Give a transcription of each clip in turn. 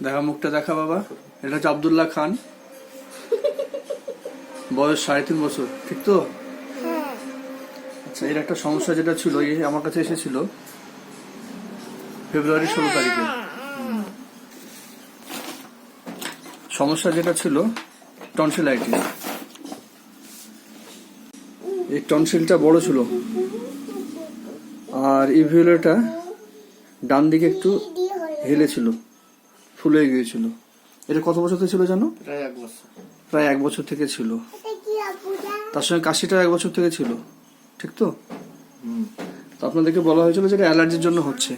দেখা মুখটা দেখা বাবা। এটা হচ্ছে আব্দুল্লাহ খান, বয়স 3.5 বছর, ঠিক তো? আচ্ছা, এর একটা সমস্যা যেটা ছিল, এই আমার কাছে এসেছিল ফেব্রুয়ারি 16 তারিখে। সমস্যা যেটা ছিল টনসিলাইটিস। এই টনসিলটা বড় ছিল আর ইভিউলাটা ডান দিকে একটু হেলেছিল, ফুলে গিয়েছিল। এটা কত বছর থেকে ছিল জানো? প্রায় 1 বছর থেকে ছিল। তার সঙ্গে কাশিটা 1 বছর থেকে ছিল, ঠিক তো? তো আপনাদেরকে বলা হয়েছিল যে এটা অ্যালার্জির জন্য হচ্ছে।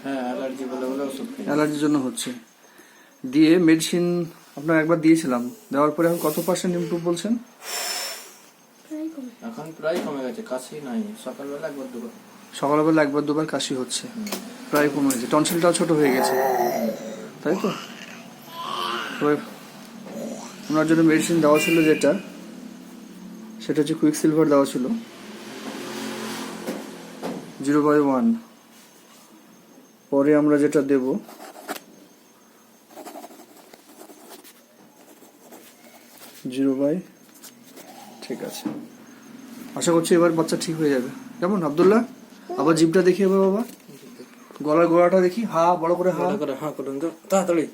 হ্যাঁ, অ্যালার্জির জন্য হচ্ছে। দিয়ে মেডিসিন আপনার একবার দিয়েছিলাম, দেওয়ার পরে এখন কত % ইমপ্রুভ বলছেন? এখন প্রায় কমে গেছে, কাশি নাই। সকালবেলা একবার দুবার কাশি হচ্ছে, প্রায় কমে গেছে। টনসিলটাও ছোট হয়ে গেছে, তাই তো? ওনার জন্য মেডিসিন দেওয়া ছিল যেটা, সেটা হচ্ছে কুইক সিলভার দেওয়া ছিল 0/1। পরে আমরা যেটা দেব ঠিক আছে। আশা করছি এবার বাচ্চা ঠিক হয়ে যাবে। কেমন আব্দুল্লাহ? আবার জিভটা দেখিয়ে বাবা, গলার গোড়াটা দেখি। হা বড় করে হা করুন তো তাড়াতাড়ি।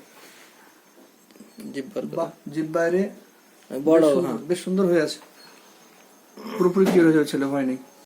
জিভ বাইরে বড়, বেশ সুন্দর হয়ে আছে, পুরোপুরি ক্লিয়ার হয়ে যাবে, ছেলে হয়নি।